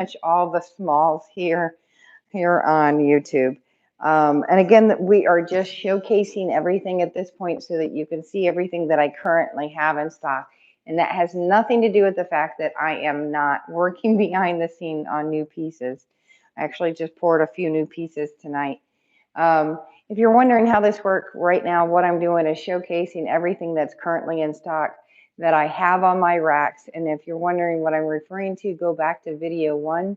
much all the smalls here on YouTube. And again, we are just showcasing everything at this point so that you can see everything that I currently have in stock. And that has nothing to do with the fact that I am not working behind the scene on new pieces. I actually just poured a few new pieces tonight. If you're wondering how this works right now, what I'm doing is showcasing everything that's currently in stock that I have on my racks. And if you're wondering what I'm referring to, go back to video 1.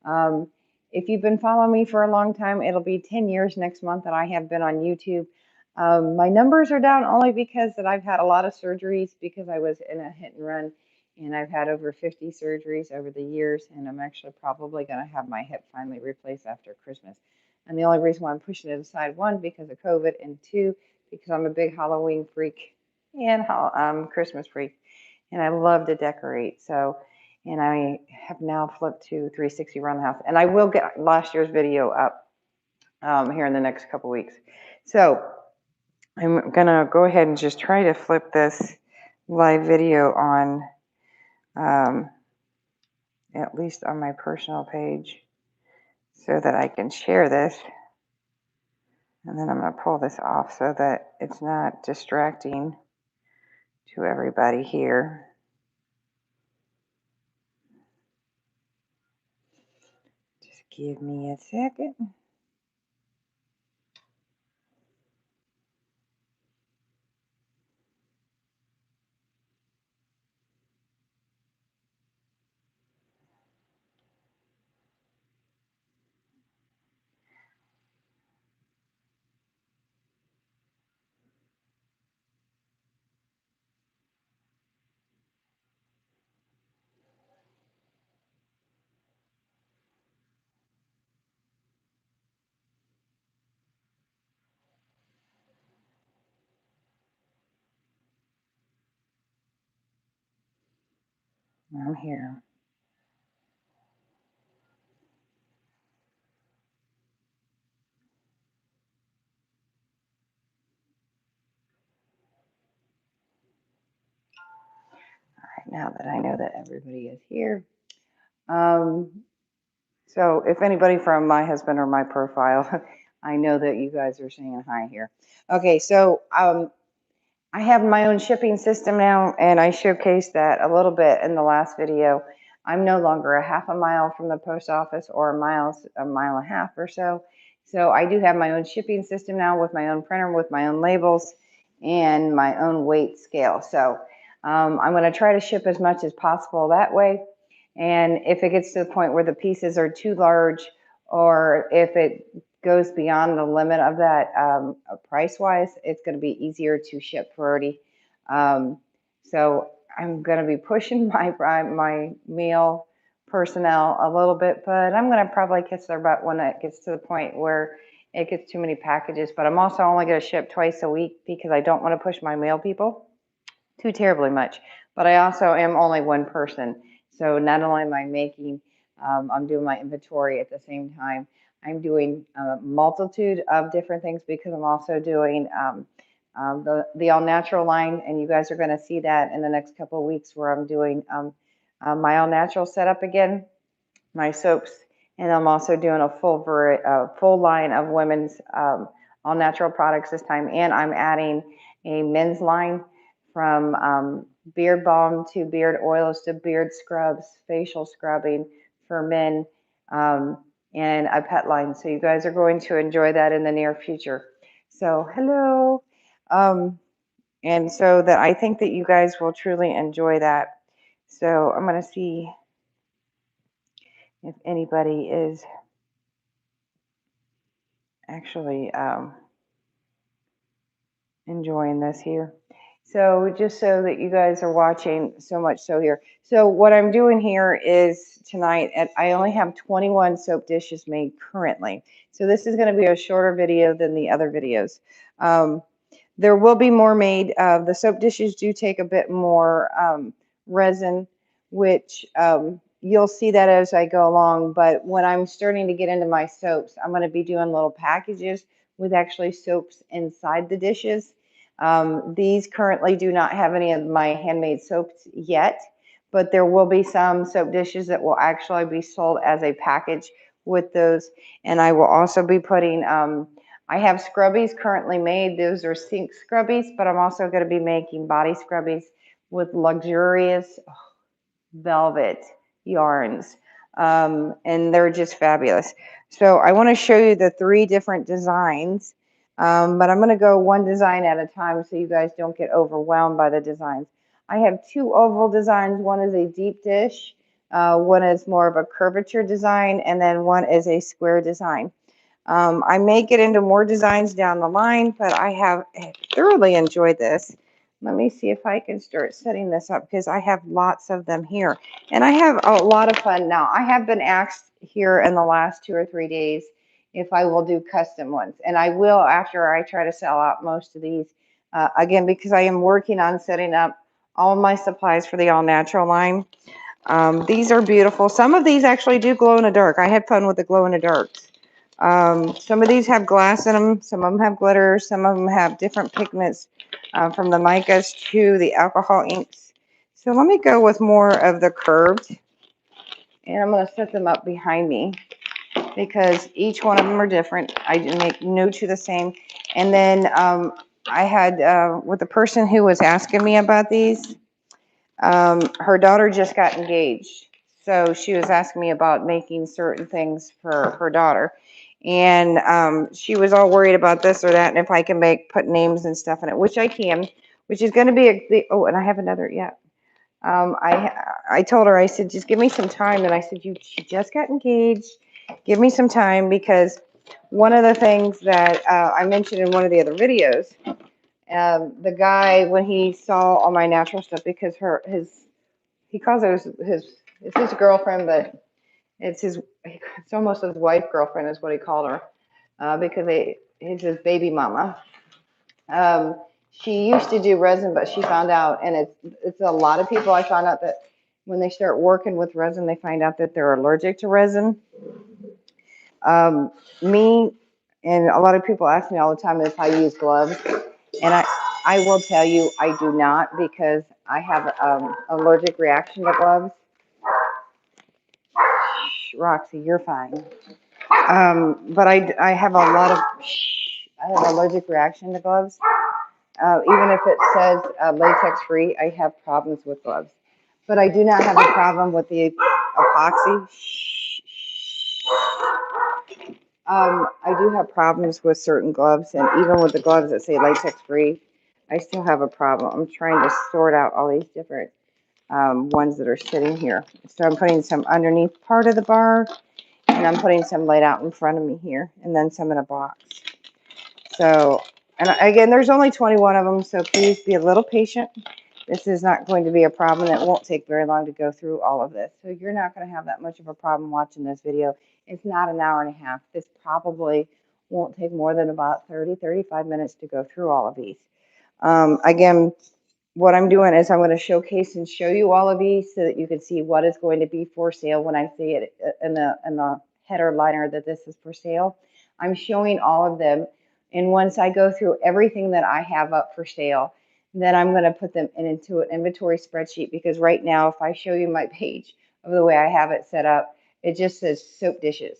Um, if you've been following me for a long time, it'll be 10 years next month that I have been on YouTube. My numbers are down only because that I've had a lot of surgeries because I was in a hit and run, and I've had over 50 surgeries over the years, and I'm actually probably going to have my hip finally replaced after Christmas. And the only reason why I'm pushing it aside, 1, because of COVID, and 2, because I'm a big Halloween freak and Christmas freak, and I love to decorate. So, and I have now flipped to 360 around the house, and I will get last year's video up here in the next couple weeks. So I'm gonna go ahead and just try to flip this live video on, at least on my personal page, so that I can share this. And then I'm gonna pull this off so that it's not distracting to everybody here. Just give me a second. I'm here. Now that I know that everybody is here. So if anybody from my husband or my profile, I know that you guys are saying hi here. Okay, so I have my own shipping system now, and I showcased that a little bit in the last video. I'm no longer a half a mile from the post office or a mile and a half or so. So I do have my own shipping system now with my own printer, with my own labels, and my own weight scale. So I'm going to try to ship as much as possible that way. And if it gets to the point where the pieces are too large, or if it goes beyond the limit of that price-wise, it's going to be easier to ship for Ernie. So I'm going to be pushing my meal personnel a little bit, but I'm going to probably kiss their butt when it gets to the point where it gets too many packages. But I'm also only going to ship twice a week because I don't want to push my mail people too terribly much. But I also am only one person. So not only am I making, I'm doing my inventory at the same time. I'm doing a multitude of different things because I'm also doing the all natural line, and you guys are going to see that in the next couple of weeks where I'm doing my all natural setup again, my soaps, and I'm also doing a full line of women's all natural products this time, and I'm adding a men's line from beard balm to beard oils to beard scrubs, facial scrubbing for men, and a pet line. So you guys are going to enjoy that in the near future. So hello. And so that I think that you guys will truly enjoy that. So I'm going to see if anybody is actually enjoying this here. So just so that you guys are watching so much so here. So what I'm doing here is tonight, I only have 21 soap dishes made currently. So this is going to be a shorter video than the other videos. There will be more made. The soap dishes do take a bit more resin, which you'll see that as I go along. But when I'm starting to get into my soaps, I'm going to be doing little packages with actually soaps inside the dishes. These currently do not have any of my handmade soaps yet, but there will be some soap dishes that will actually be sold as a package with those. And I will also be putting, I have scrubbies currently made. Those are sink scrubbies, but I'm also going to be making body scrubbies with luxurious velvet yarns. And they're just fabulous. So I want to show you the 3 different designs, but I'm going to go one design at a time so you guys don't get overwhelmed by the designs. I have 2 oval designs. One is a deep dish, one is more of a curvature design, and then one is a square design. I may get into more designs down the line, but I have thoroughly enjoyed this. Let me see if I can start setting this up because I have lots of them here. And I have a lot of fun now. I have been asked here in the last 2 or 3 days if I will do custom ones. And I will after I try to sell out most of these. Again, because I am working on setting up all my supplies for the All Natural line. These are beautiful. Some of these actually do glow in the dark. I had fun with the glow in the darks. Some of these have glass in them. Some of them have glitter. Some of them have different pigments, from the micas to the alcohol inks. So let me go with more of the curved. And I'm going to set them up behind me because each one of them are different. I make no two the same. And then I had, with the person who was asking me about these, her daughter just got engaged. So she was asking me about making certain things for her daughter. And she was all worried about this or that, and if I can put names and stuff in it, which I can, which is going to be oh, and I have another, yeah. I told her, I said, just give me some time. And I said, she just got engaged. Give me some time, because one of the things that I mentioned in one of the other videos, the guy, when he saw all my natural stuff, because he calls it it's his girlfriend, but it's almost his wife girlfriend is what he called her, because it's his baby mama. She used to do resin, but she found out, and it's a lot of people, I found out that when they start working with resin, they find out that they're allergic to resin. Me and a lot of people ask me all the time if I use gloves, and I will tell you I do not, because I have allergic reaction to gloves. Shh, Roxy, you're fine. But I have a lot of, I have allergic reaction to gloves. Even if it says latex free, I have problems with gloves. But I do not have a problem with the epoxy. I do have problems with certain gloves, and even with the gloves that say latex free, I still have a problem. I'm trying to sort out all these different ones that are sitting here. So I'm putting some underneath part of the bar, and I'm putting some laid out in front of me here, and then some in a box. So, and again, there's only 21 of them, so please be a little patient. This is not going to be a problem. It won't take very long to go through all of this. So you're not going to have that much of a problem watching this video. It's not an hour and a half. This probably won't take more than about 35 minutes to go through all of these. Again, what I'm doing is I'm going to showcase and show you all of these so that you can see what is going to be for sale when I say it in the header liner that this is for sale. I'm showing all of them. And once I go through everything that I have up for sale, then I'm going to put them into an inventory spreadsheet, because right now, if I show you my page of the way I have it set up, it just says soap dishes.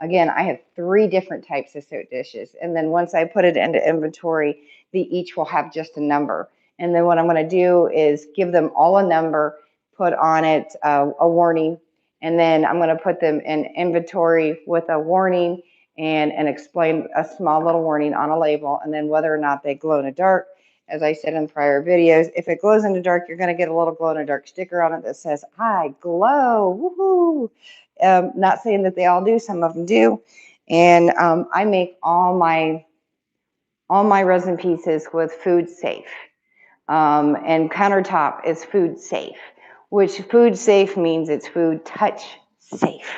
Again, I have 3 different types of soap dishes. And then once I put it into inventory, they each will have just a number. And then what I'm going to do is give them all a number, put on it a warning, and then I'm going to put them in inventory with a warning and explain a small little warning on a label, and then whether or not they glow in the dark. As I said in prior videos, if it glows in the dark, you're going to get a little glow in the dark sticker on it that says, I glow, woohoo. Not saying that they all do, some of them do. And I make all my resin pieces with food safe. And countertop is food safe, which food safe means it's food touch safe.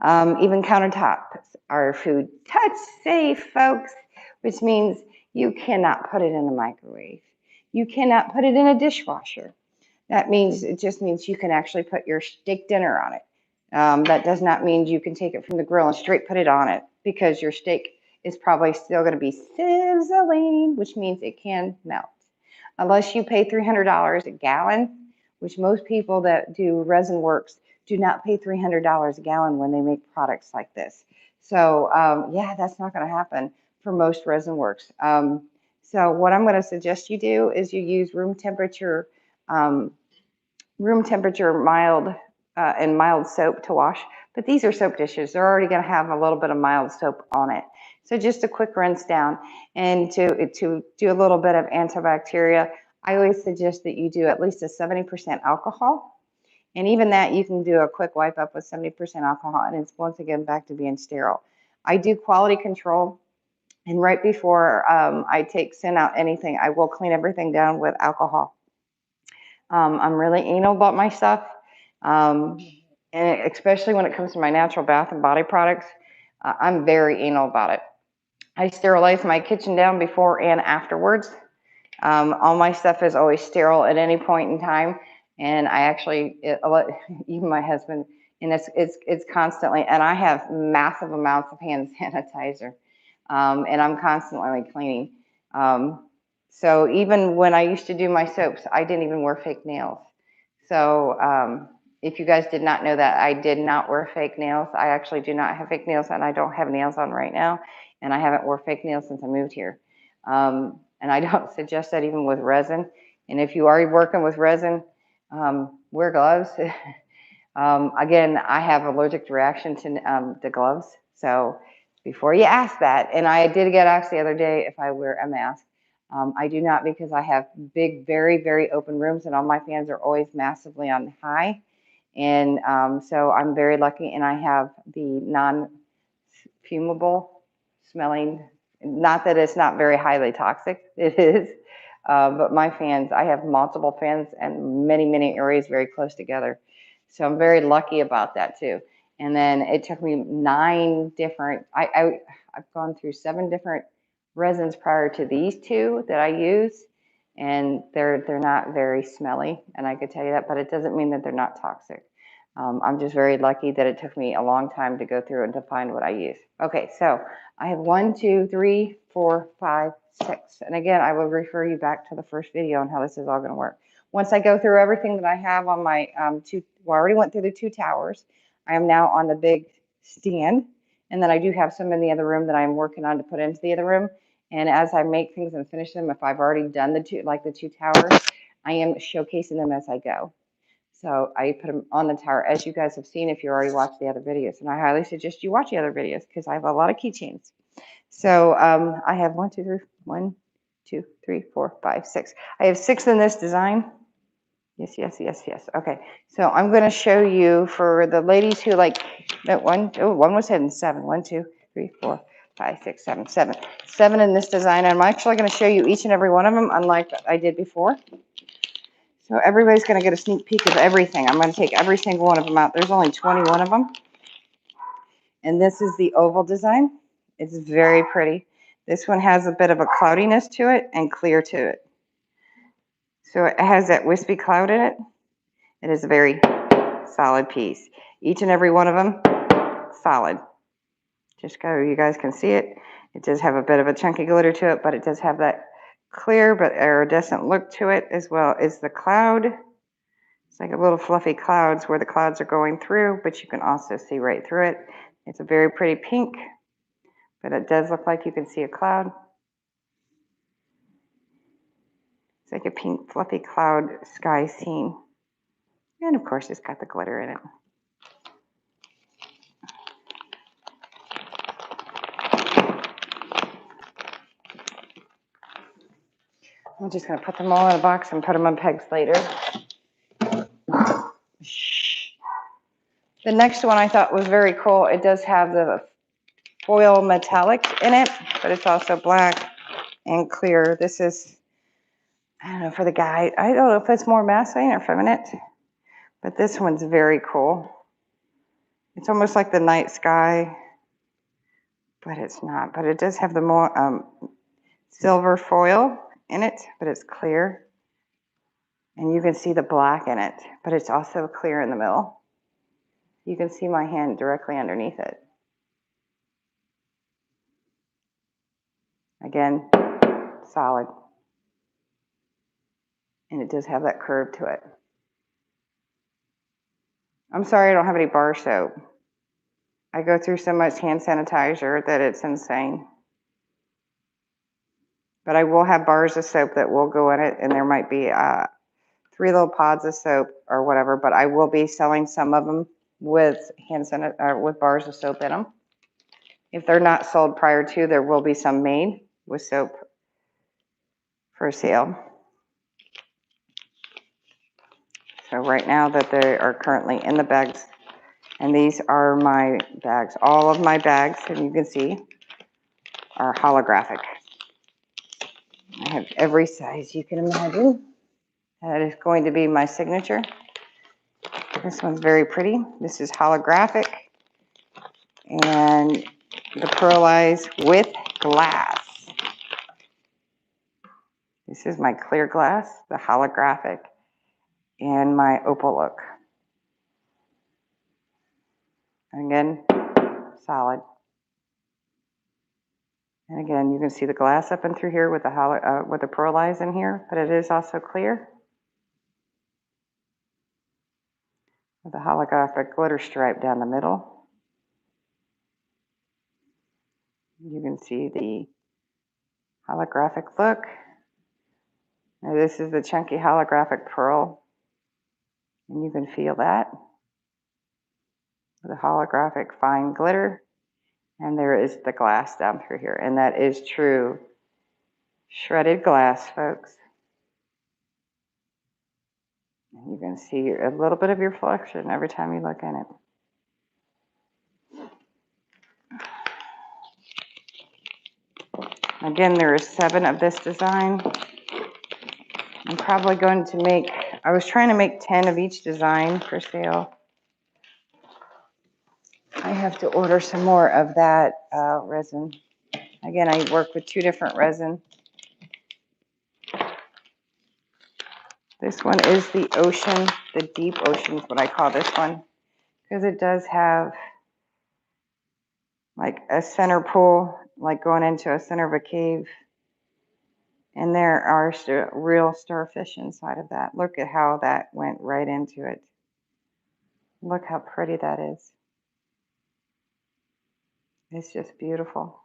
Even countertops are food touch safe, folks, which means you cannot put it in a microwave. You cannot put it in a dishwasher. It just means you can actually put your steak dinner on it. That does not mean you can take it from the grill and straight put it on it, because your steak is probably still going to be sizzling, which means it can melt. Unless you pay $300 a gallon, which most people that do resin works do not pay $300 a gallon when they make products like this. So yeah, that's not going to happen for most resin works. So what I'm going to suggest you do is you use um, room temperature mild and mild soap to wash. But these are soap dishes. They're already going to have a little bit of mild soap on it. So just a quick rinse down. And to do a little bit of antibacterial, I always suggest that you do at least a 70% alcohol. And even that, you can do a quick wipe up with 70% alcohol, and it's once again back to being sterile. I do quality control, and right before I send out anything, I will clean everything down with alcohol. I'm really anal about my stuff, and especially when it comes to my natural bath and body products, I'm very anal about it. I sterilize my kitchen down before and afterwards. All my stuff is always sterile at any point in time, and I actually, even my husband, and it's constantly, and I have massive amounts of hand sanitizer, and I'm constantly cleaning. So even when I used to do my soaps, I didn't even wear fake nails. So if you guys did not know that, I did not wear fake nails. I actually do not have fake nails, and I don't have nails on right now, and I haven't worn fake nails since I moved here. And I don't suggest that even with resin. And if you are working with resin, wear gloves. Again, I have allergic reaction to the gloves. So before you ask that, and I did get asked the other day if I wear a mask. I do not, because I have big, very, very open rooms, and all my fans are always massively on high. And so I'm very lucky, and I have the non-fumable smelling, not that it's not very highly toxic, it is, but my fans, I have multiple fans and many, many areas very close together. So I'm very lucky about that too. And then it took me 9 different, I've gone through 7 different resins prior to these 2 that I use, and they're not very smelly, and I could tell you that, but it doesn't mean that they're not toxic. I'm just very lucky that it took me a long time to go through and to find what I use. Okay, so I have 1, 2, 3, 4, 5, 6. And again, I will refer you back to the first video on how this is all going to work. Once I go through everything that I have on my well, I already went through the 2 towers. I am now on the big stand. And then I do have some in the other room that I'm working on to put into the other room. And as I make things and finish them, if I've already done the 2 towers, I am showcasing them as I go. So I put them on the tower, as you guys have seen if you already watched the other videos. And I highly suggest you watch the other videos because I have a lot of keychains. So I have 1, 2, 3, 4, 5, 6. I have 6 in this design. Yes, yes, yes, yes. Okay. So I'm going to show you for the ladies who like that one. Oh, one was hidden. 7. 1, 2, 3, 4, 5, 6, 7. 7. 7 in this design. I'm actually going to show you each and every one of them, unlike I did before. So everybody's going to get a sneak peek of everything. I'm going to take every single one of them out. There's only 21 of them. And this is the oval design. It's very pretty. This one has a bit of a cloudiness to it and clear to it. So it has that wispy cloud in it. It is a very solid piece. Each and every one of them, solid. Just so you guys can see it. It does have a bit of a chunky glitter to it, but it does have that clear but iridescent look to it, as well as the cloud. It's like a little fluffy clouds where the clouds are going through, but you can also see right through it. It's a very pretty pink, but it does look like you can see a cloud. It's like a pink fluffy cloud sky scene. And of course it's got the glitter in it. I'm just going to put them all in a box and put them on pegs later. The next one I thought was very cool. It does have the foil metallic in it, but it's also black and clear. This is, I don't know, for the guy. I don't know if it's more masculine or feminine, but this one's very cool. It's almost like the night sky, but it's not. But it does have the more silver foil in it, but it's clear. And you can see the black in it, but it's also clear in the middle. You can see my hand directly underneath it. Again, solid. And it does have that curve to it. I'm sorry I don't have any bar soap. I go through so much hand sanitizer that it's insane. But I will have bars of soap that will go in it, and there might be 3 little pods of soap or whatever, but I will be selling some of them with with bars of soap in them. If they're not sold prior to, there will be some made with soap for sale. So right now that they are currently in the bags, and these are my bags. All of my bags, and you can see, are holographic. I have every size you can imagine. That is going to be my signature. This one's very pretty. This is holographic, and the pearlized with glass. This is my clear glass, the holographic, and my opal look. And again, solid. And again, you can see the glass up and through here with the pearlized in here, but it is also clear. With the holographic glitter stripe down the middle. You can see the holographic look. Now this is the chunky holographic pearl, and you can feel that. The holographic fine glitter, and there is the glass down through here, and that is true shredded glass, folks. And you can see a little bit of your reflection every time you look in it. Again, there are 7 of this design. I'm probably going to make, I was trying to make 10 of each design for sale. I have to order some more of that resin. Again, I work with 2 different resin. This one is the ocean, the deep ocean is what I call this one, because it does have like a center pool, like going into a center of a cave. And there are real starfish inside of that. Look at how that went right into it. Look how pretty that is. It's just beautiful.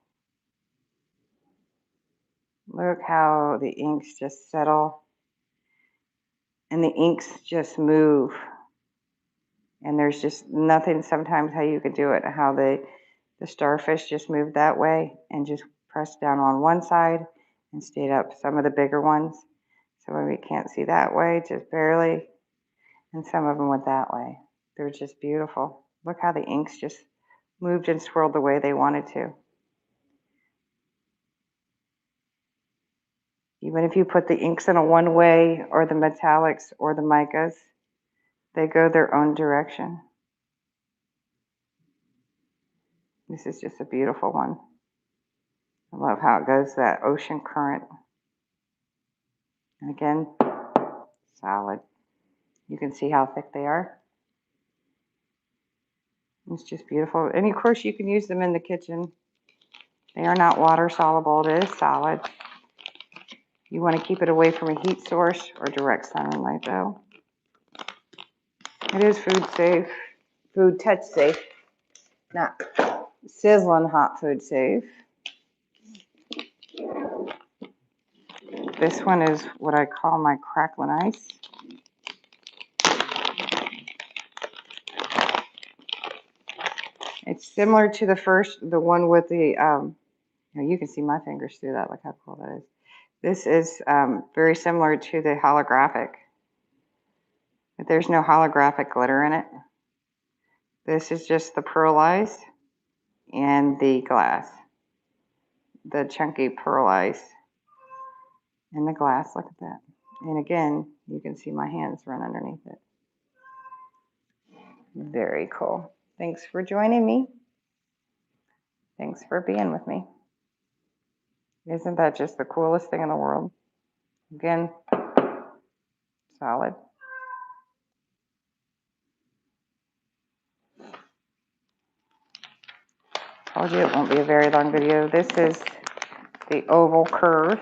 Look how the inks just settle. And the inks just move. And there's just nothing sometimes how you could do it. How the starfish just moved that way and just pressed down on one side and stayed up. Some of the bigger ones. Some of you can't see that way, just barely. And some of them went that way. They're just beautiful. Look how the inks just moved and swirled the way they wanted to. Even if you put the inks in a one way, or the metallics or the micas, they go their own direction. This is just a beautiful one. I love how it goes, that ocean current. And again, solid. You can see how thick they are. It's just beautiful. And of course you can use them in the kitchen. They are not water soluble, it is solid. You want to keep it away from a heat source or direct sunlight though. It is food safe, food touch safe, not sizzling hot food safe. This one is what I call my crackling ice. It's similar to the one with the, you can see my fingers through that, look how cool that is. This is very similar to the holographic, but there's no holographic glitter in it. This is just the pearlized and the glass, the chunky pearlized and the glass, look at that. And again, you can see my hands run underneath it. Very cool. Thanks for joining me. Thanks for being with me. Isn't that just the coolest thing in the world? Again, solid. Told you it won't be a very long video. This is the oval curve.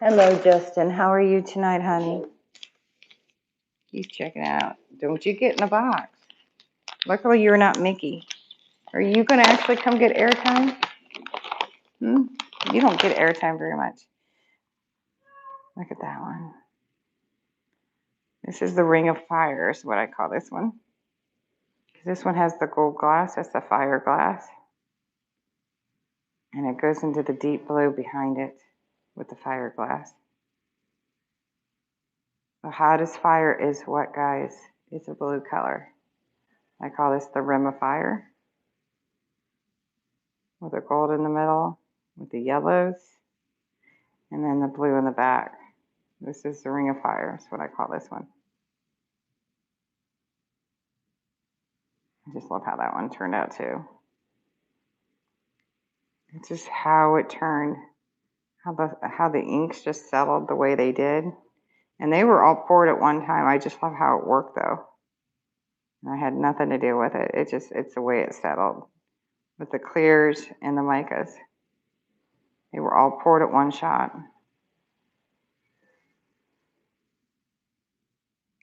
Hello, Justin. How are you tonight, honey? He's checking out. Don't you get in the box. Luckily, you're not Mickey. Are you going to actually come get airtime? You don't get airtime very much. Look at that one. This is the Ring of Fire is what I call this one. This one has the gold glass. That's the fire glass. And it goes into the deep blue behind it with the fire glass. The hottest fire is what, guys? It's a blue color. I call this the Rim of Fire. With the gold in the middle, with the yellows, and then the blue in the back. This is the Ring of Fire. That's what I call this one. I just love how that one turned out too. It's just how it turned, how the inks just settled the way they did. And they were all poured at one time. I just love how it worked though. And I had nothing to do with it. It's the way it settled. With the clears and the micas. They were all poured at one shot.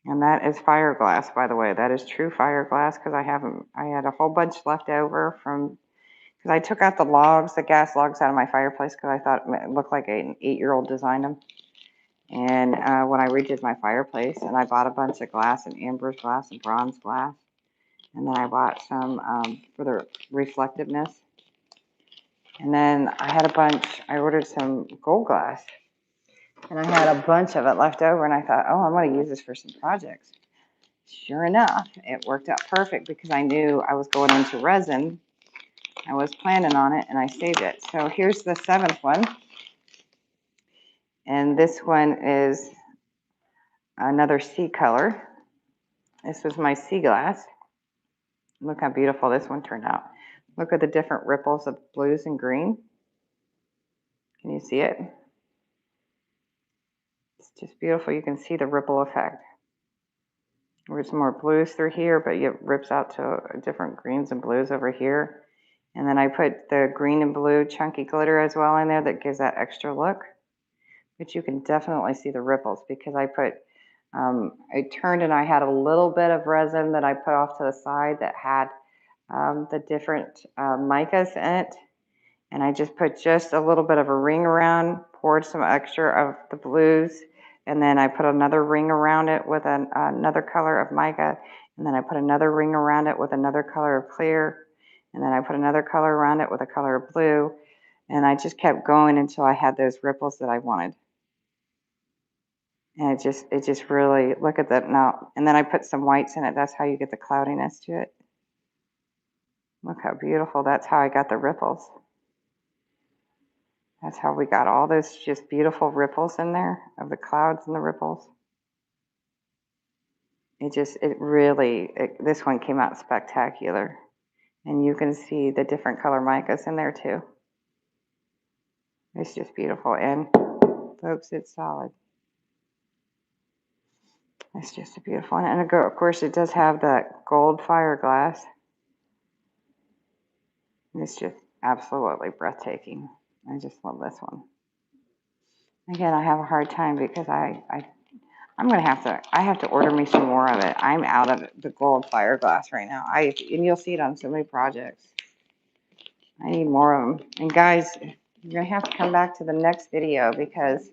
And that is fire glass, by the way. That is true fire glass because I had a whole bunch left over from, because I took out the logs, the gas logs out of my fireplace because I thought it looked like an 8-year-old designed them. And when I redid my fireplace, and I bought a bunch of glass and amber glass and bronze glass. And then I bought some for the reflectiveness. And then I had a bunch, I ordered some gold glass. And I had a bunch of it left over, and I thought, oh, I'm going to use this for some projects. Sure enough, it worked out perfect because I knew I was going into resin. I was planning on it, and I saved it. So here's the 7th one. And this one is another sea color. This was my sea glass. Look how beautiful this one turned out. Look at the different ripples of blues and green. Can you see it? It's just beautiful. You can see the ripple effect. There's more blues through here, but it rips out to different greens and blues over here. And then I put the green and blue chunky glitter as well in there that gives that extra look. But you can definitely see the ripples because I put, I turned and I had a little bit of resin that I put off to the side that had the different micas in it. And I just put just a little bit of a ring around, poured some extra of the blues, and then I put another ring around it with another color of mica, and then I put another ring around it with another color of clear, and then I put another color around it with a color of blue, and I just kept going until I had those ripples that I wanted. And it just really, look at that now. And then I put some whites in it. That's how you get the cloudiness to it. Look how beautiful. That's how I got the ripples. That's how we got all those just beautiful ripples in there of the clouds and the ripples. This one came out spectacular. And you can see the different color micas in there too. It's just beautiful. And folks, it's solid. It's just a beautiful one. And of course, it does have that gold fire glass. It's just absolutely breathtaking. I just love this one. Again, I have a hard time because I have to order me some more of it. I'm out of the gold fire glass right now. And you'll see it on so many projects. I need more of them. And guys, you're gonna have to come back to the next video because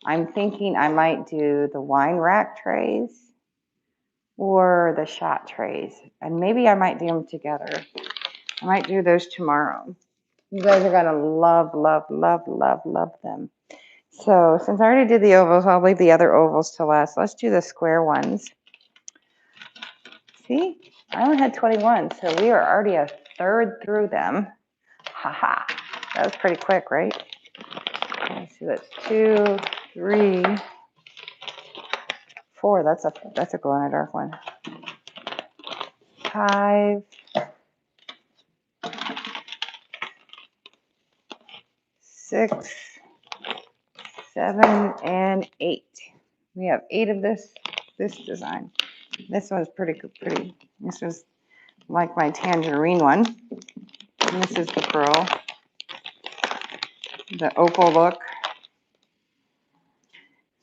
I'm thinking I might do the wine rack trays or the shot trays. And maybe I might do them together. I might do those tomorrow. You guys are gonna love, love, love, love, love them. So since I already did the ovals, I'll leave the other ovals to last. Let's do the square ones. See, I only had 21, so we are already a third through them. Haha, that was pretty quick, right? Let's see, that's 2, 3, 4. That's a glow in the dark one. 5, 6, 7, and 8. We have 8 of this design. This one's pretty. This was like my tangerine one. And this is the pearl, the opal look.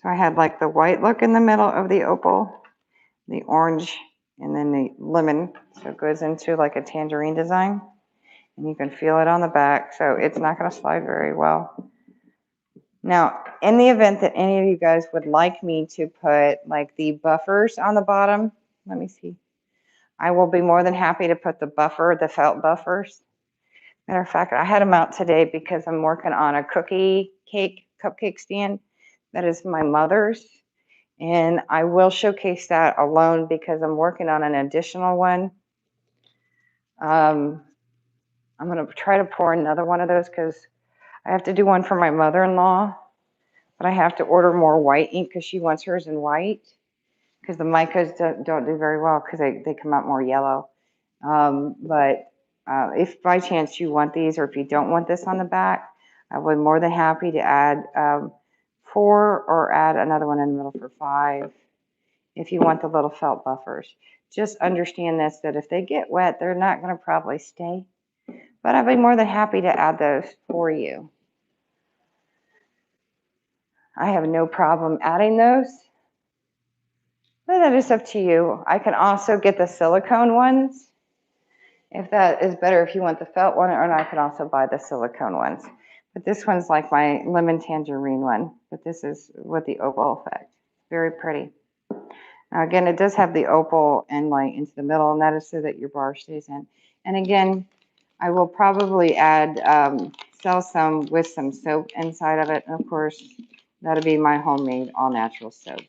So I had like the white look in the middle of the opal. the orange, and then the lemon. So it goes into like a tangerine design. And you can feel it on the back, so it's not going to slide very well. Now, in the event that any of you guys would like me to put like the buffers on the bottom, let me see. I will be more than happy to put the felt buffers. Matter of fact, I had them out today because I'm working on a cupcake stand that is my mother's. And I will showcase that alone because I'm working on an additional one. I'm going to try to pour another one of those because I have to do one for my mother-in-law, but I have to order more white ink because she wants hers in white because the micas don't do very well because they come out more yellow. But if by chance you want these or if you don't want this on the back, I would be more than happy to add 4 or add another one in the middle for 5 if you want the little felt buffers. Just understand this, that if they get wet, they're not going to probably stay. But I'd be more than happy to add those for you. I have no problem adding those. But that is up to you. I can also get the silicone ones if that is better, if you want the felt one, or I can also buy the silicone ones. But this one's like my lemon tangerine one, but this is with the opal effect. Very pretty. Now again, it does have the opal and light into the middle, and that is so that your bar stays in. And again, I will probably add, sell some with some soap inside of it. And of course, that'll be my homemade all natural soap.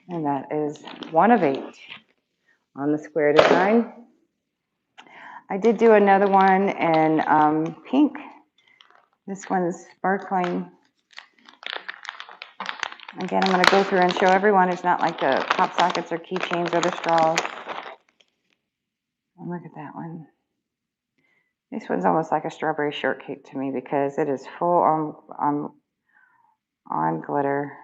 And that is 1 of 8 on the square design. I did do another one in pink. This one's sparkling. Again, I'm going to go through and show everyone. It's not like the pop sockets or keychains or the straws. And look at that one. This one's almost like a strawberry shortcake to me because it is full on glitter.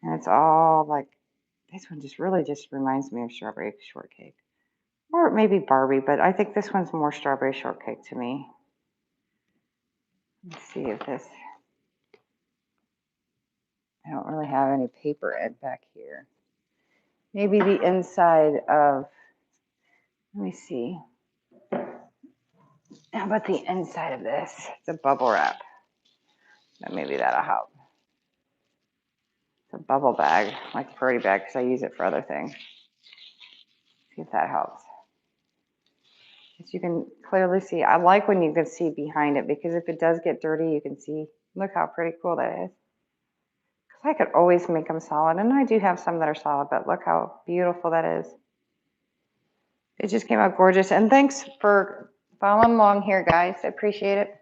And it's all like, this one just really just reminds me of strawberry shortcake. Or maybe Barbie, but I think this one's more strawberry shortcake to me. Let's see if this, I don't really have any paper back here. Maybe the inside of, let me see. How about the inside of this? It's a bubble wrap. Then maybe that'll help. It's a bubble bag, like a party bag, because I use it for other things. See if that helps. As you can clearly see, I like when you can see behind it because if it does get dirty, you can see. Look how pretty cool that is. Because I could always make them solid, and I do have some that are solid, but look how beautiful that is. It just came out gorgeous, and thanks for following along here, guys. I appreciate it.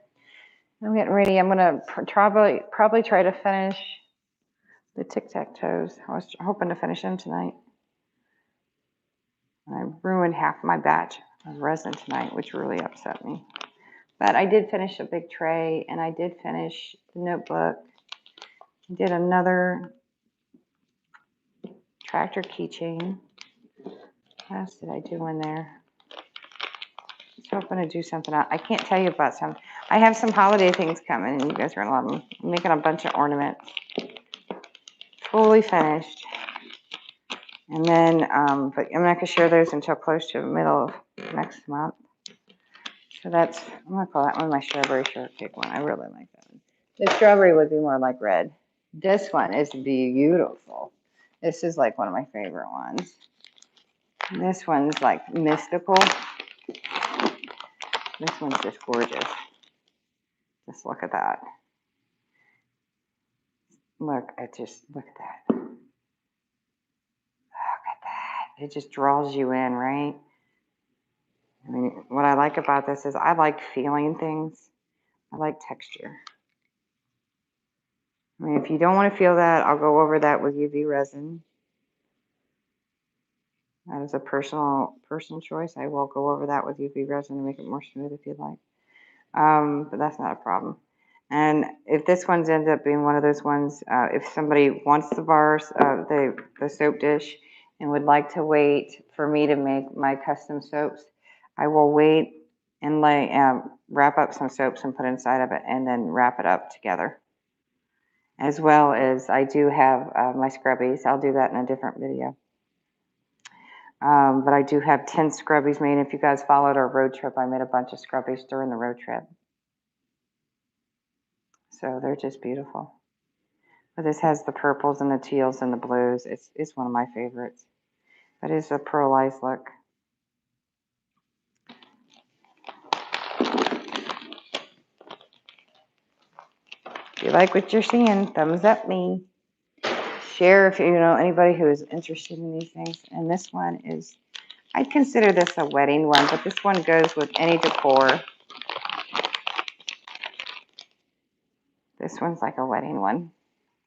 I'm getting ready. I'm gonna probably try to finish the tic-tac-toes. I was hoping to finish them tonight. I ruined half my batch of resin tonight, which really upset me. But I did finish a big tray, and I did finish the notebook. I did another tractor keychain. What else did I do in there? I was hoping to do something else. I can't tell you about some. I have some holiday things coming, and you guys are going to love them. I'm making a bunch of ornaments. Fully finished. And then, but I'm not going to share those until close to the middle of next month. So that's, I'm going to call that one my strawberry shortcake one. I really like that one. The strawberry would be more like red. This one is beautiful. This is like one of my favorite ones. This one's like mystical. This one's just gorgeous. Just look at that. Look at that. Look at that. It just draws you in, right? I mean, what I like about this is I like feeling things. I like texture. I mean, if you don't want to feel that, I'll go over that with UV resin. That is a personal choice. I will go over that with UV resin to make it more smooth if you'd like. But that's not a problem. And if this one's ends up being one of those ones, if somebody wants the bars, the soap dish, and would like to wait for me to make my custom soaps, I will wait and wrap up some soaps and put inside of it, and then wrap it up together. as well as I do have my scrubbies. I'll do that in a different video. But I do have 10 scrubbies made. If you guys followed our road trip, I made a bunch of scrubbies during the road trip. So they're just beautiful. But this has the purples and the teals and the blues. It's one of my favorites. But it's a pearlized look. If you like what you're seeing, thumbs up me. Share if you know anybody who is interested in these things. And this one is, I'd consider this a wedding one, but this one goes with any decor. This one's like a wedding one.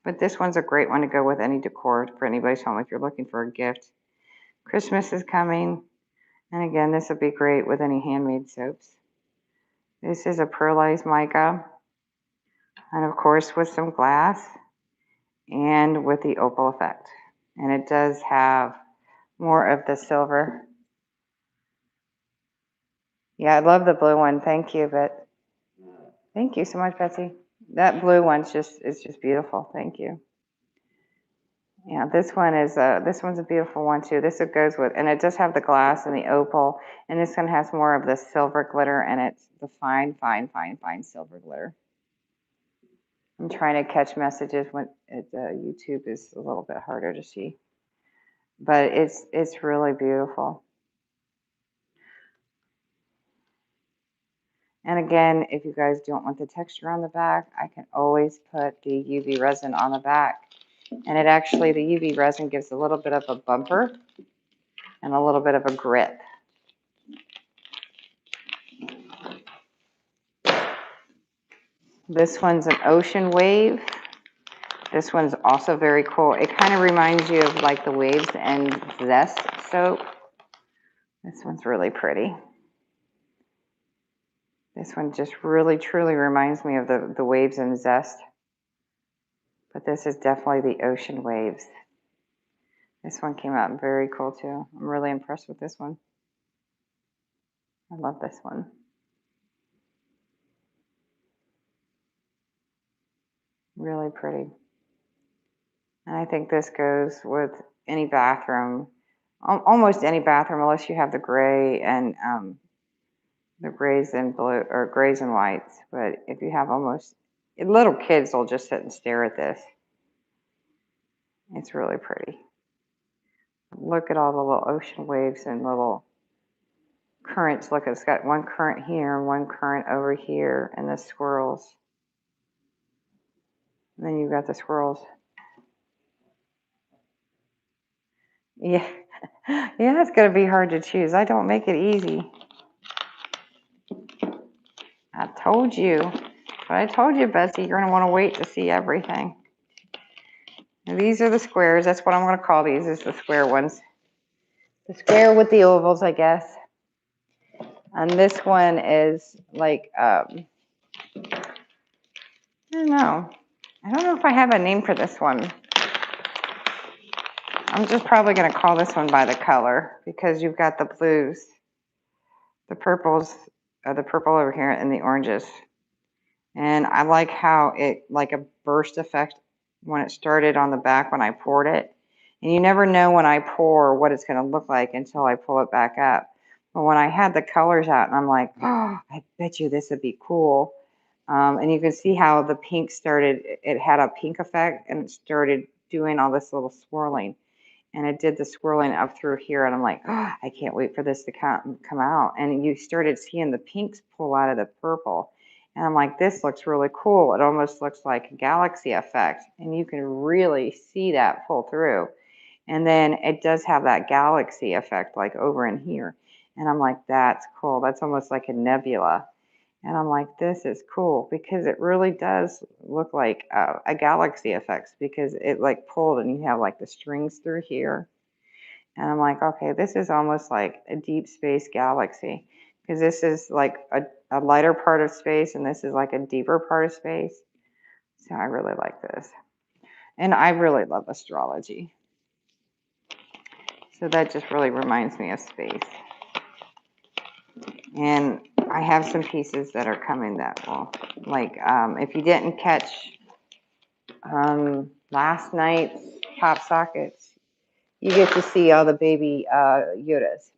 But this one's a great one to go with any decor for anybody's home if you're looking for a gift. Christmas is coming. And again, this would be great with any handmade soaps. This is a pearlized mica. And of course with some glass and with the opal effect. And it does have more of the silver. Yeah, I love the blue one. Thank you, but thank you so much, Betsy. That blue one's just beautiful. Thank you. Yeah, this one's a beautiful one too. This it goes with, and it does have the glass and the opal, and this one has more of the silver glitter, and it's the fine, fine, fine, fine silver glitter. I'm trying to catch messages when YouTube is a little bit harder to see, but it's really beautiful. And again, if you guys don't want the texture on the back, I can always put the UV resin on the back. And it actually, the UV resin gives a little bit of a bumper and a little bit of a grip. This one's an ocean wave. This one's also very cool. It kind of reminds you of like the Waves and Zest soap. This one's really pretty. This one just really, truly reminds me of the Waves and Zest. But this is definitely the ocean waves. This one came out very cool too. I'm really impressed with this one. I love this one. Really pretty. And I think this goes with any bathroom, almost any bathroom, unless you have the gray and the grays and blue, or grays and whites. But if you have almost, little kids will just sit and stare at this. It's really pretty. Look at all the little ocean waves and little currents. Look, it's got one current here and one current over here, and the swirls. And then you've got the swirls. Yeah, yeah, it's going to be hard to choose. I don't make it easy. I told you. But I told you, Betsy, you're going to want to wait to see everything. And these are the squares. That's what I'm going to call these, is the square ones. The square with the ovals, I guess. And this one is like, I don't know. I don't know if I have a name for this one. I'm just probably going to call this one by the color, because you've got the blues, the purples, the purple over here, and the oranges. And I like how it, like a burst effect when it started on the back when I poured it. And you never know when I pour what it's going to look like until I pull it back up. But when I had the colors out, and I'm like, oh, I bet you this would be cool. And you can see how the pink started, it had a pink effect, and it started doing all this little swirling. And it did the swirling up through here, and I'm like, oh, I can't wait for this to come out. And you started seeing the pinks pull out of the purple. And I'm like, this looks really cool. It almost looks like a galaxy effect. And you can really see that pull through. And then it does have that galaxy effect like over in here. And I'm like, that's cool. That's almost like a nebula. And I'm like, this is cool, because it really does look like a galaxy effect, because it like pulled and you have like the strings through here. And I'm like, okay, this is almost like a deep space galaxy, because this is like a lighter part of space, and this is like a deeper part of space. So I really like this. And I really love astrology. So that just really reminds me of space. And I have some pieces that are coming that will, like, if you didn't catch last night's pop sockets, you get to see all the baby Yodas.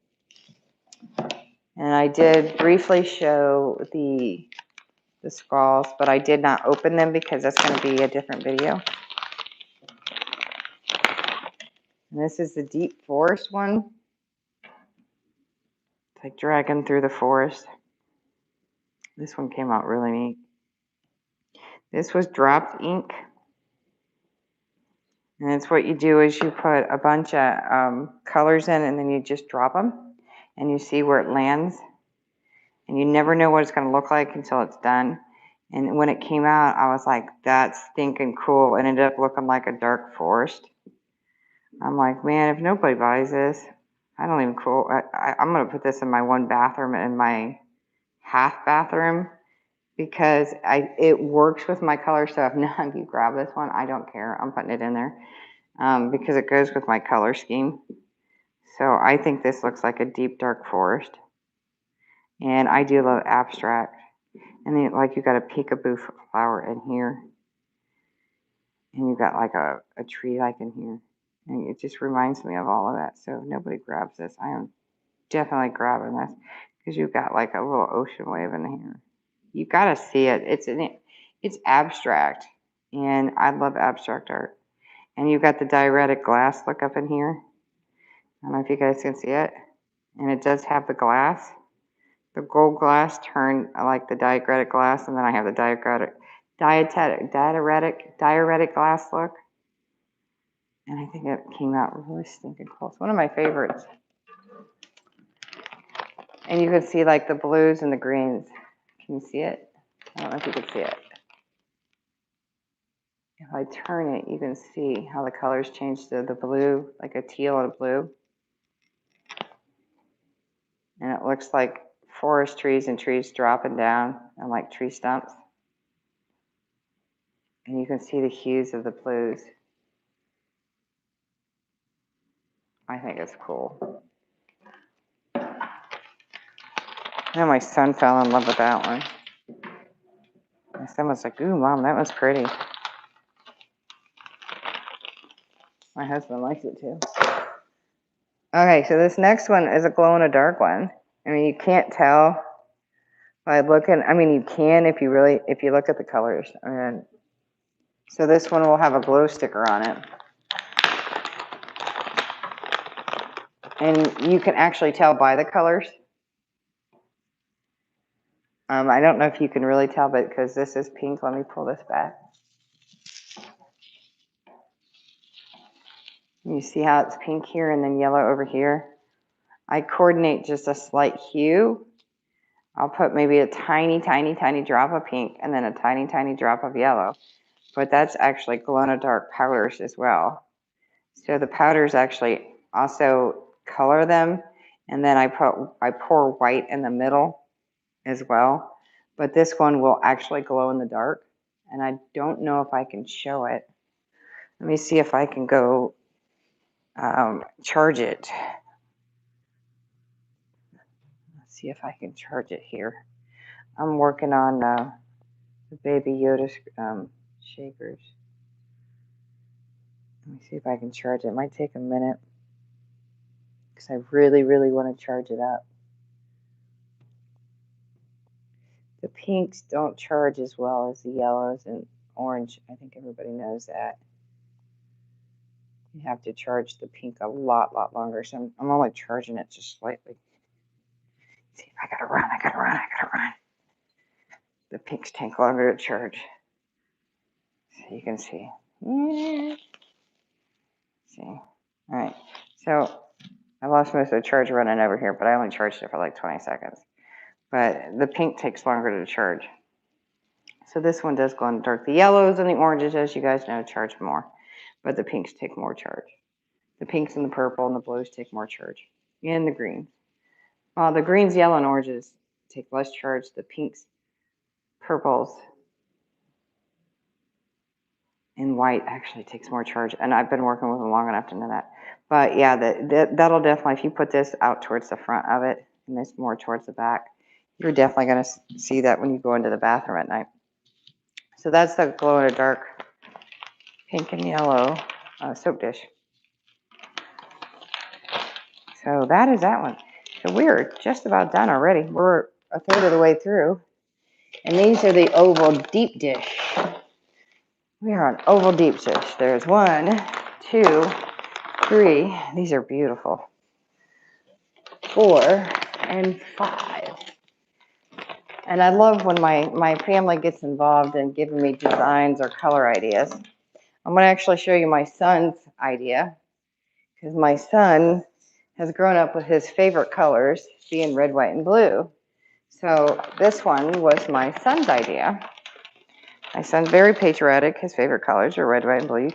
And I did briefly show the skulls, but I did not open them because that's going to be a different video. And this is the deep forest one. It's like dragging through the forest. This one came out really neat. This was dropped ink. And it's what you do is you put a bunch of colors in and then you just drop them and you see where it lands. And you never know what it's going to look like until it's done. And when it came out, I was like, that's stinking cool. It ended up looking like a dark forest. I'm like, man, if nobody buys this, I don't even cool. I'm going to put this in my one bathroom in my half bathroom because it works with my color. So if none of you grab this one, I don't care. I'm putting it in there because it goes with my color scheme. So I think this looks like a deep dark forest. And I do love abstract. And then like you got a peekaboo flower in here. And you got like a tree like in here. And it just reminds me of all of that. So nobody grabs this. I am definitely grabbing this because you've got like a little ocean wave in here. You got to see it. It's abstract. And I love abstract art. And you've got the diuretic glass look up in here. I don't know if you guys can see it. And it does have the glass. The gold glass turned like the diuretic glass. And then I have the diuretic glass look. And I think it came out really stinking cool. It's one of my favorites. And you can see like the blues and the greens. Can you see it? I don't know if you can see it. If I turn it, you can see how the colors change to the blue, like a teal and a blue. And it looks like forest trees and trees dropping down and like tree stumps. And you can see the hues of the blues. I think it's cool. And my son fell in love with that one. My son was like, ooh, Mom, that was pretty. My husband likes it too. Okay, so this next one is a glow-in-the-dark one. I mean, you can't tell by looking. I mean, you can if you look at the colors. And so this one will have a glow sticker on it. And you can actually tell by the colors. I don't know if you can really tell, but because this is pink, let me pull this back. You see how it's pink here and then yellow over here? I coordinate just a slight hue. I'll put maybe a tiny, tiny, tiny drop of pink and then a tiny, tiny drop of yellow. But that's actually glow-in-the-dark powders as well. So the powders actually also color them. And then I pour white in the middle as well. But this one will actually glow in the dark. And I don't know if I can show it. Let me see if I can go charge it. Let's see if I can charge it here. I'm working on the Baby Yoda shakers. Let me see if I can charge it. It might take a minute because I really, really want to charge it up. The pinks don't charge as well as the yellows and orange. I think everybody knows that. You have to charge the pink a lot longer. So I'm only charging it just slightly. See, I gotta run. The pinks take longer to charge. So you can see. Yeah. See. All right. So I lost most of the charge running over here, but I only charged it for like 20 seconds. But the pink takes longer to charge. So this one does glow in the dark. The yellows and the oranges, as you guys know, charge more. But the pinks take more charge. The pinks and the purple and the blues take more charge. And the greens. The greens, yellow, and oranges take less charge. The pinks, purples, and white actually takes more charge. And I've been working with them long enough to know that. But yeah, that'll definitely, if you put this out towards the front of it and this more towards the back, you're definitely going to see that when you go into the bathroom at night. So that's the glow in the dark pink and yellow soap dish. So that is that one. So we're just about done already. We're a third of the way through. And these are the oval deep dish. We are on oval deep dish. There's 1, 2, 3. These are beautiful. 4 and 5. And I love when my family gets involved in giving me designs or color ideas. I'm going to actually show you my son's idea, because my son has grown up with his favorite colors being red, white, and blue. So this one was my son's idea. My son's very patriotic. His favorite colors are red, white, and blue. He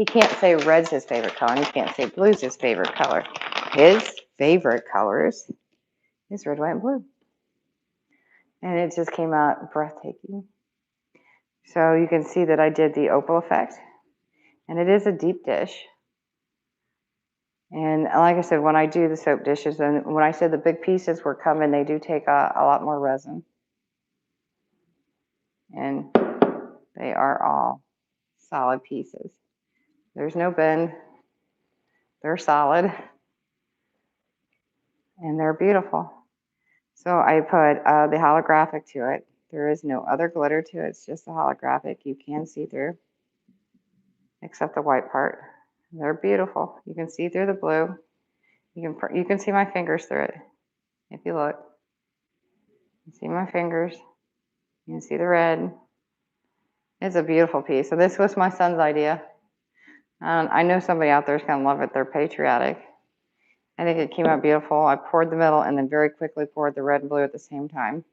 can't say red's his favorite color, and he can't say blue's his favorite color. His favorite colors is red, white, and blue. And it just came out breathtaking. So you can see that I did the opal effect, and it is a deep dish. And like I said, when I do the soap dishes, and when I said the big pieces were coming, they do take a lot more resin. And they are all solid pieces. There's no bend. They're solid. And they're beautiful. So I put the holographic to it. There is no other glitter to it. It's just the holographic. You can see through, except the white part. They're beautiful. You can see through the blue. You can see my fingers through it. If you look, you see my fingers. You can see the red. It's a beautiful piece. So this was my son's idea. I know somebody out there is going to love it. They're patriotic. I think it came out beautiful. I poured the middle and then very quickly poured the red and blue at the same time.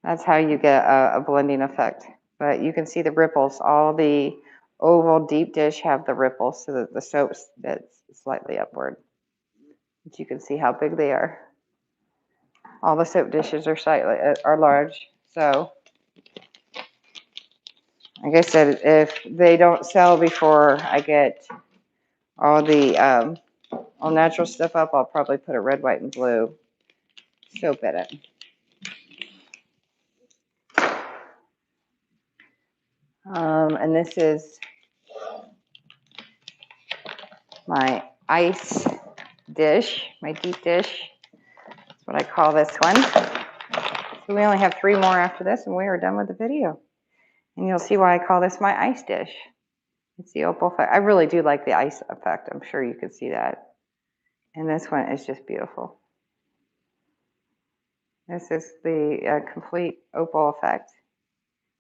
That's how you get a blending effect. But you can see the ripples. All the oval deep dish have the ripples so that the soap that's slightly upward. But you can see how big they are. All the soap dishes are large. So like I said, if they don't sell before I get all the all natural stuff up, I'll probably put a red, white, and blue soap in it. And this is my ice dish, my deep dish. That's what I call this one. So we only have 3 more after this, and we are done with the video. And you'll see why I call this my ice dish. It's the opal effect. I really do like the ice effect. I'm sure you can see that. And this one is just beautiful. This is the complete opal effect.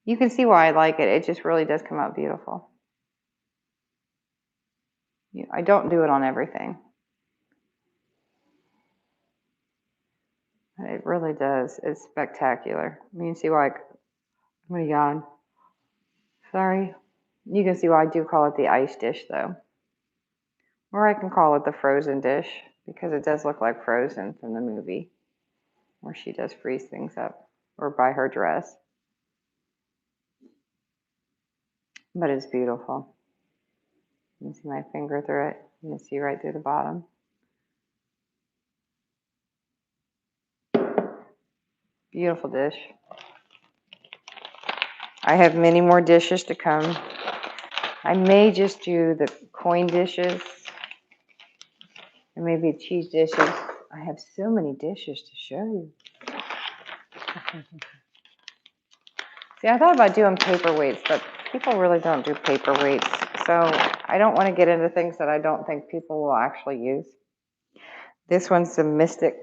You can see why I like it. It just really does come out beautiful. I don't do it on everything. It really does. It's spectacular. You can see why I'm going to yawn. Sorry. You can see why I do call it the ice dish, though. Or I can call it the frozen dish, because it does look like Frozen from the movie, where she does freeze things up, or by her dress. But it's beautiful. You can see my finger through it. You can see right through the bottom. Beautiful dish. I have many more dishes to come. I may just do the coin dishes and maybe cheese dishes. I have so many dishes to show you. See, I thought about doing paperweights, but people really don't do paperweights. So I don't want to get into things that I don't think people will actually use. This one's the Mystic.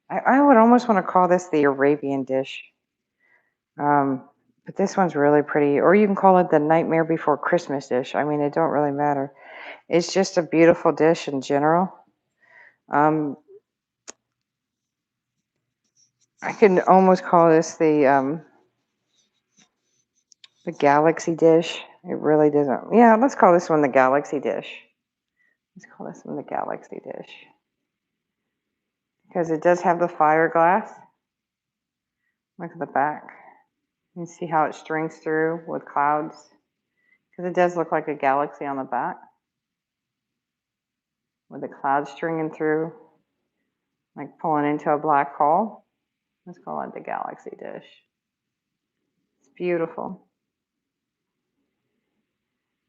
I would almost want to call this the Arabian Dish. But this one's really pretty. Or you can call it the Nightmare Before Christmas dish. I mean, it don't really matter. It's just a beautiful dish in general. I can almost call this the Galaxy Dish. It really doesn't. Yeah, let's call this one the Galaxy Dish. Let's call this one the Galaxy Dish. Because it does have the fire glass. Look at the back. You can see how it strings through with clouds. Because it does look like a galaxy on the back. With the clouds stringing through, like pulling into a black hole. Let's call it the Galaxy Dish. It's beautiful.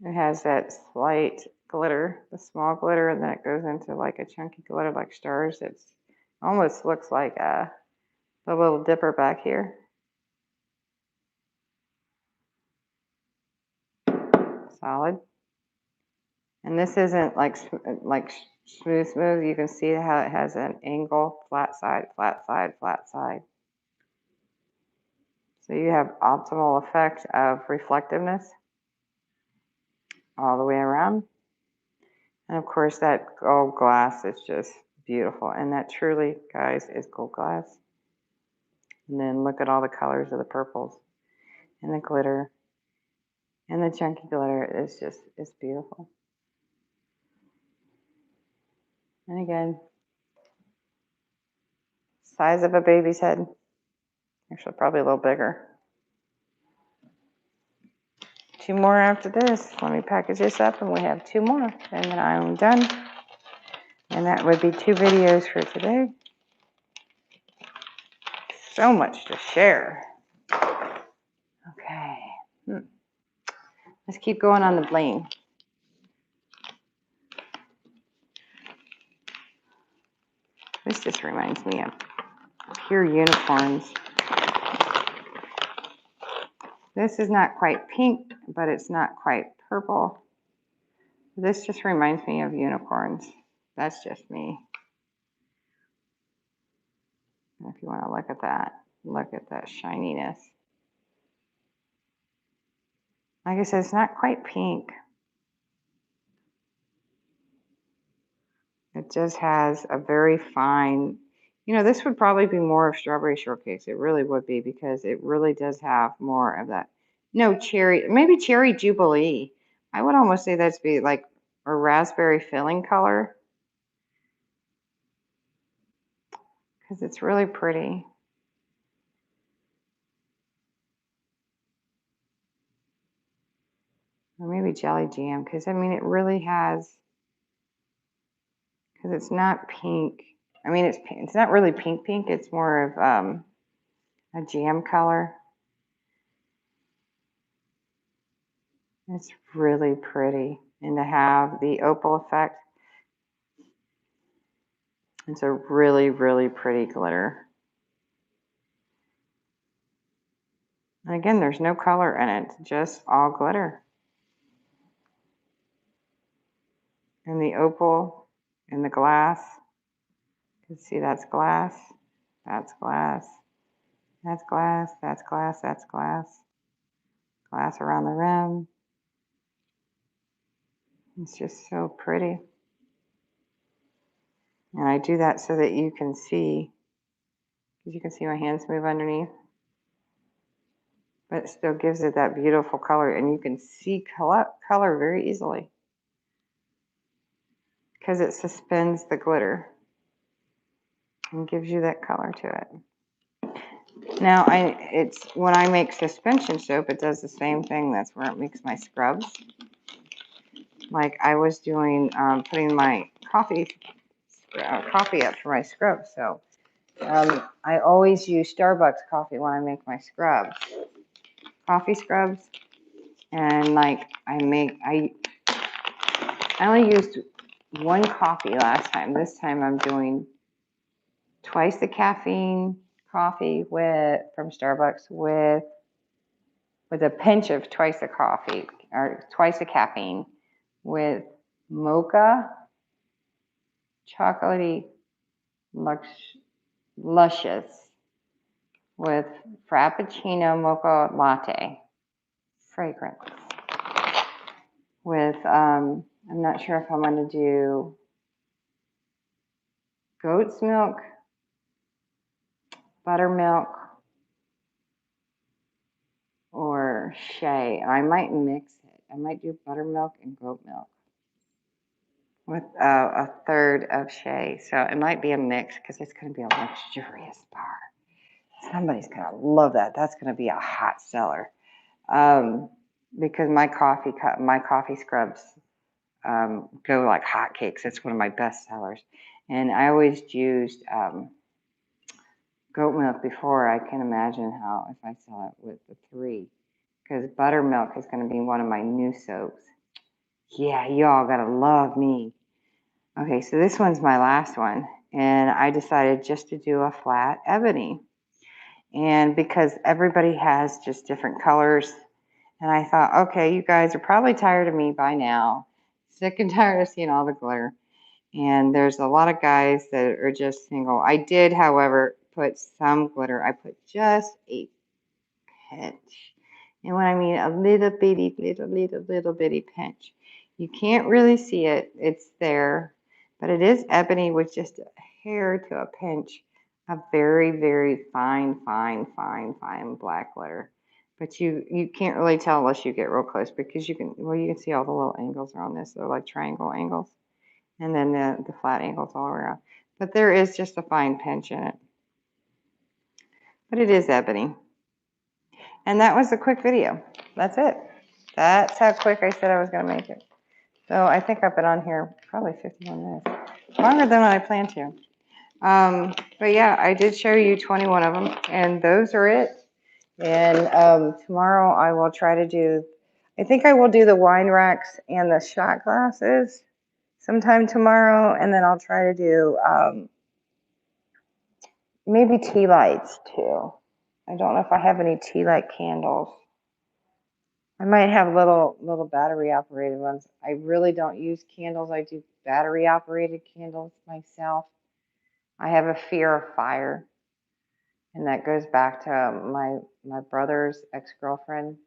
It has that slight glitter, the small glitter, and then it goes into like a chunky glitter like stars. It almost looks like the little dipper back here. Solid. And this isn't like smooth. You can see how it has an angle, flat side, flat side, flat side. So you have optimal effect of reflectiveness all the way around. And of course that gold glass is just beautiful. And that truly, guys, is gold glass. And then look at all the colors of the purples and the glitter and the chunky glitter. It's beautiful. And again, size of a baby's head. Actually, probably a little bigger. 2 more after this. Let me package this up and we have 2 more. And then I'm done. And that would be 2 videos for today. So much to share. Okay. Let's keep going on the bling. This just reminds me of pure unicorns. This is not quite pink, but it's not quite purple. This just reminds me of unicorns. That's just me. If you want to look at that shininess. Like I said, it's not quite pink. It just has a very fine, this would probably be more of strawberry shortcake. It really would be because it really does have more of that. No, cherry, maybe cherry jubilee. I would almost say that's be like a raspberry filling color because it's really pretty. Or maybe jelly jam because I mean it really has, because it's not pink. I mean it's not really pink. It's more of a jam color. It's really pretty. And to have the opal effect, it's a really, really pretty glitter. And again, there's no color in it, just all glitter. And the opal and the glass. You can see that's glass, that's glass, that's glass, that's glass, that's glass. Glass around the rim. It's just so pretty. And I do that so that you can see, because you can see my hands move underneath. But it still gives it that beautiful color, and you can see color very easily because it suspends the glitter and gives you that color to it. Now, it's when I make suspension soap, it does the same thing. That's where it makes my scrubs. Like I was doing, putting my coffee up for my scrubs. So I always use Starbucks coffee when I make my scrubs, coffee scrubs. And like I only used 1 coffee last time. This time I'm doing twice the caffeine coffee from Starbucks with a pinch of twice the coffee or twice the caffeine with mocha, chocolatey, luscious with frappuccino mocha latte fragrance with I'm not sure if I'm going to do goat's milk, buttermilk, or shea. I might mix it. I might do buttermilk and goat milk with a third of shea. So it might be a mix because it's going to be a luxurious bar. Somebody's going to love that. That's going to be a hot seller. Because my coffee scrubs go like hotcakes. It's one of my best sellers. And I always used goat milk before. I can imagine how if I sell it with the 3, because buttermilk is going to be one of my new soaps. Yeah, y'all gotta love me. Okay, so this one's my last one, and I decided just to do a flat ebony. And because everybody has just different colors, and I thought, okay, you guys are probably tired of me by now, sick and tired of seeing all the glitter. And there's a lot of guys that are just single. I did, however, put some glitter. I put just a pinch. And when I mean a little bitty, little bitty pinch, you can't really see it. It's there, but it is ebony with just a hair to a pinch of very, very fine, fine, fine, fine black glitter. But you can't really tell unless you get real close because you can see all the little angles are on this. They're like triangle angles, and then the flat angles all around. But there is just a fine pinch in it. But it is ebony. And that was a quick video. That's it. That's how quick I said I was going to make it. So I think I've been on here probably 51 minutes. Longer than I planned to. But yeah, I did show you 21 of them, and those are it. And tomorrow I will try to do, I think I will do the wine racks and the shot glasses sometime tomorrow, and then I'll try to do maybe tea lights too. I don't know if I have any tea light candles. I might have little battery operated ones. I really don't use candles. I do battery operated candles myself. I have a fear of fire, and that goes back to my brother's ex-girlfriend.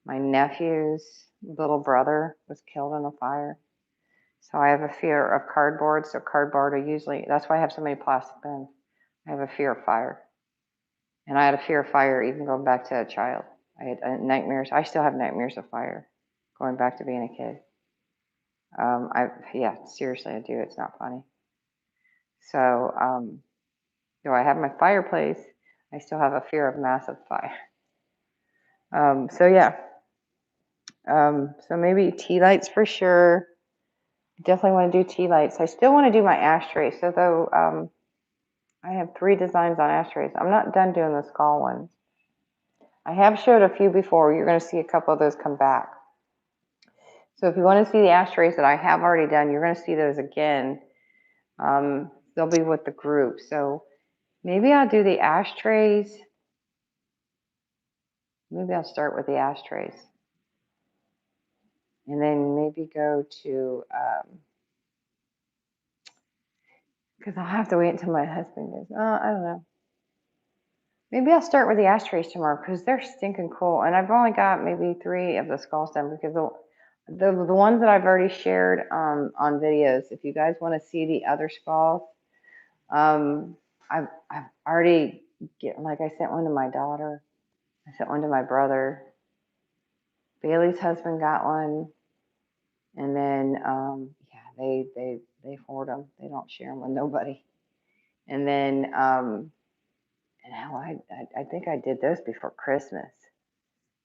My nephew's little brother was killed in a fire. So I have a fear of cardboard. So cardboard are usually, that's why I have so many plastic bins. I have a fear of fire. And I had a fear of fire even going back to a child. I had nightmares. I still have nightmares of fire going back to being a kid. Yeah, seriously, I do. It's not funny. So, though I have my fireplace, I still have a fear of massive fire. So yeah. So maybe tea lights for sure. Definitely want to do tea lights. I still want to do my ashtrays. So though, I have 3 designs on ashtrays. I'm not done doing the skull ones. I have showed a few before. You're going to see a couple of those come back. So if you want to see the ashtrays that I have already done, you're going to see those again. They'll be with the group. So maybe I'll do the ashtrays. Maybe I'll start with the ashtrays. And then maybe go to, because I'll have to wait until my husband goes, oh, I don't know. Maybe I'll start with the ashtrays tomorrow because they're stinking cool. And I've only got maybe 3 of the skulls done because the ones that I've already shared on videos, if you guys want to see the other skulls, I've already like I sent one to my daughter. I sent one to my brother. Bailey's husband got one. And then, yeah, they hoard them. They don't share them with nobody. And then, and how I think I did those before Christmas.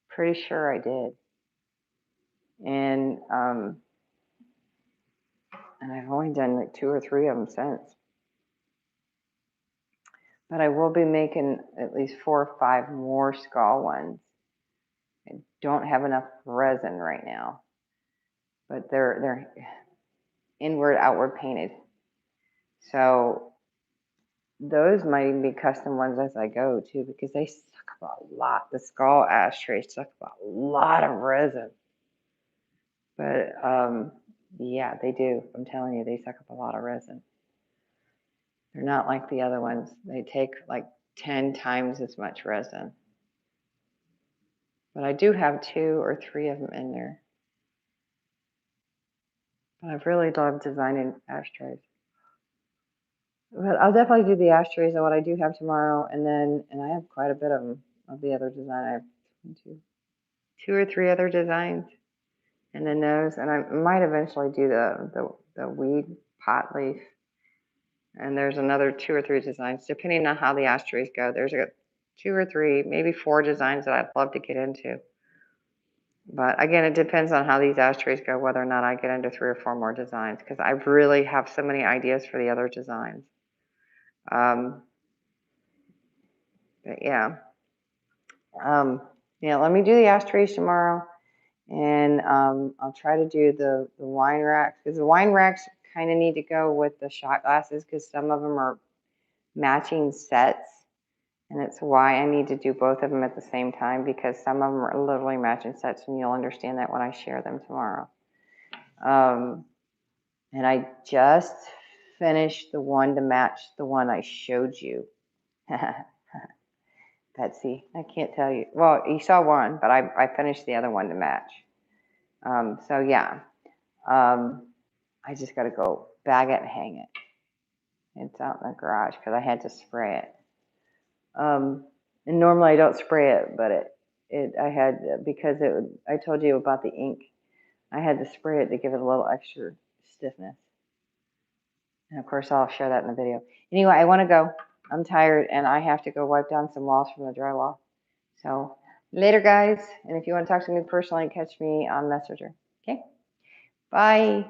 Pretty sure I did. And I've only done like 2 or 3 of them since. But I will be making at least 4 or 5 more skull ones. I don't have enough resin right now, but they're inward outward painted. So those might even be custom ones as I go too, because they suck up a lot. The skull ashtrays suck up a lot of resin. But yeah, they do. I'm telling you, they suck up a lot of resin. They're not like the other ones. They take like 10 times as much resin. But I do have 2 or 3 of them in there. But I've really loved designing ashtrays. But I'll definitely do the ashtrays of what I do have tomorrow, and I have quite a bit of them of the other design. I have 2 or 3 other designs, and then those, and I might eventually do the weed pot leaf. And there's another 2 or 3 designs, depending on how the ashtrays go. There's 2 or 3, maybe 4 designs that I'd love to get into. But again, it depends on how these ashtrays go, whether or not I get into 3 or 4 more designs, because I really have so many ideas for the other designs. But yeah. Yeah, let me do the ashtrays tomorrow, And I'll try to do the wine racks, because the wine racks kind of need to go with the shot glasses, because some of them are matching sets. And it's why I need to do both of them at the same time, because some of them are literally matching sets, and you'll understand that when I share them tomorrow. And I just finished the one to match the one I showed you. Betsy, I can't tell you. Well, you saw one, but I finished the other one to match. So yeah, I just got to go bag it and hang it. It's out in the garage because I had to spray it. And normally I don't spray it, but I had, because I told you about the ink. I had to spray it to give it a little extra stiffness. And of course, I'll share that in the video. Anyway, I want to go. I'm tired, and I have to go wipe down some walls from the drywall. So later, guys. And if you want to talk to me personally, catch me on Messenger. Okay? Bye.